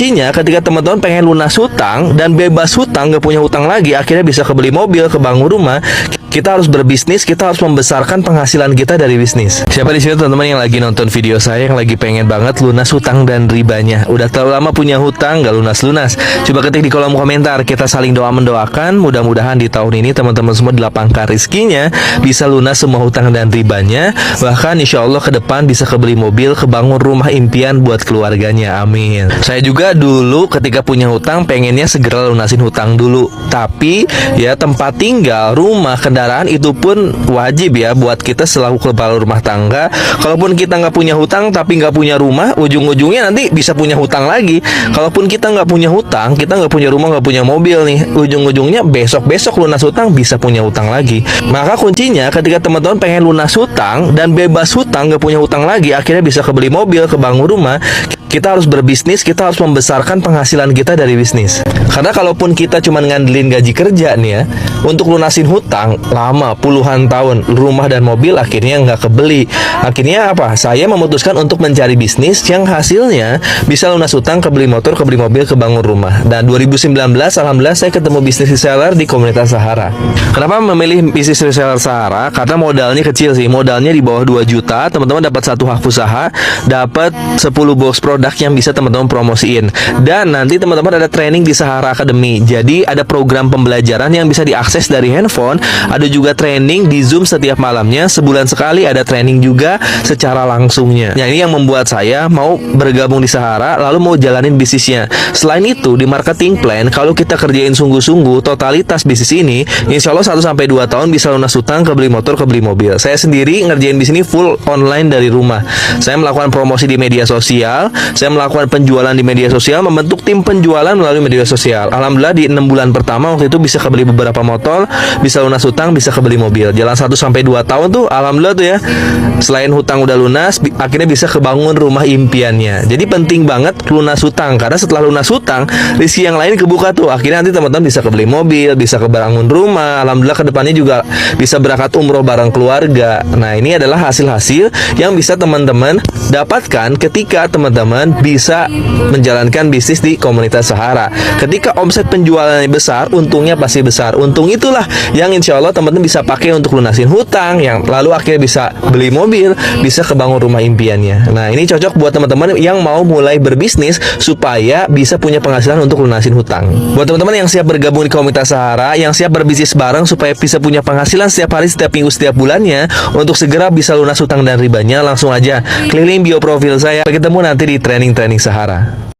kuncinya ketika teman-teman pengen lunas hutang dan bebas hutang, gak punya hutang lagi, akhirnya bisa kebeli mobil, kebangun rumah. Kita harus berbisnis, kita harus membesarkan penghasilan kita dari bisnis. Siapa di sini teman-teman yang lagi nonton video saya yang lagi pengen banget lunas hutang dan ribanya? Udah terlalu lama punya hutang, gak lunas-lunas? Coba ketik di kolom komentar, kita saling doa mendoakan. Mudah-mudahan di tahun ini teman-teman semua dilapangkan rezekinya, bisa lunas semua hutang dan ribanya. Bahkan insya Allah ke depan bisa kebeli mobil, kebangun rumah impian buat keluarganya. Amin. Saya juga dulu ketika punya hutang pengennya segera lunasin hutang dulu. Tapi ya tempat tinggal, rumah, kendaraan itu pun wajib ya buat kita selaku kepala rumah tangga. Kalaupun kita nggak punya hutang tapi nggak punya rumah, ujung-ujungnya nanti bisa punya hutang lagi. Kalaupun kita nggak punya hutang, kita nggak punya rumah, nggak punya mobil nih, ujung-ujungnya besok-besok lunas hutang bisa punya hutang lagi. Maka kuncinya ketika teman-teman pengen lunas hutang dan bebas hutang, nggak punya hutang lagi, akhirnya bisa kebeli mobil, kebangun rumah. Kita harus berbisnis, kita harus membesarkan penghasilan kita dari bisnis. Karena kalaupun kita cuma ngandelin gaji kerja nih ya, untuk lunasin hutang lama puluhan tahun, rumah dan mobil akhirnya nggak kebeli. Akhirnya apa? Saya memutuskan untuk mencari bisnis yang hasilnya bisa lunas hutang, kebeli motor, kebeli mobil, kebangun rumah. Dan 2019 alhamdulillah saya ketemu bisnis reseller di komunitas Sahara. Kenapa memilih bisnis reseller Sahara? Karena modalnya kecil sih, modalnya di bawah 2 juta. Teman-teman dapat satu hak usaha, dapat 10 box produk yang bisa teman-teman promosiin. Dan nanti teman-teman ada training di Sahara Academy. Jadi ada program pembelajaran yang bisa diakses dari handphone. Ada juga training di Zoom setiap malamnya. Sebulan sekali ada training juga secara langsungnya. Nah ini yang membuat saya mau bergabung di Sahara, lalu mau jalanin bisnisnya. Selain itu di marketing plan, kalau kita kerjain sungguh-sungguh totalitas bisnis ini, insya Allah 1-2 tahun bisa lunas hutang, kebeli motor, kebeli mobil. Saya sendiri ngerjain bisnis ini full online dari rumah. Saya melakukan promosi di media sosial, saya melakukan penjualan di media sosial, membentuk tim penjualan melalui media sosial. Alhamdulillah di 6 bulan pertama waktu itu bisa kebeli beberapa motor, bisa lunas hutang, bisa kebeli mobil. Jalan 1-2 tahun tuh alhamdulillah tuh ya. Selain hutang udah lunas, akhirnya bisa kebangun rumah impiannya. Jadi penting banget lunas hutang, karena setelah lunas hutang, rezeki yang lain kebuka tuh. Akhirnya nanti teman-teman bisa kebeli mobil, bisa kebangun rumah. Alhamdulillah kedepannya juga bisa berangkat umroh bareng keluarga. Nah ini adalah hasil-hasil yang bisa teman-teman dapatkan ketika teman-teman bisa menjalankan bisnis di komunitas Sahara. Ketika omset penjualannya besar, untungnya pasti besar. Untung itulah yang insya Allah teman-teman bisa pakai untuk lunasin hutang, yang lalu akhirnya bisa beli mobil, bisa kebangun rumah impiannya. Nah ini cocok buat teman-teman yang mau mulai berbisnis supaya bisa punya penghasilan untuk lunasin hutang. Buat teman-teman yang siap bergabung di komunitas Sahara, yang siap berbisnis bareng supaya bisa punya penghasilan setiap hari, setiap minggu, setiap bulannya, untuk segera bisa lunas hutang dan ribanya, langsung aja klik link bio profil saya. Ketemu nanti di training Sahara.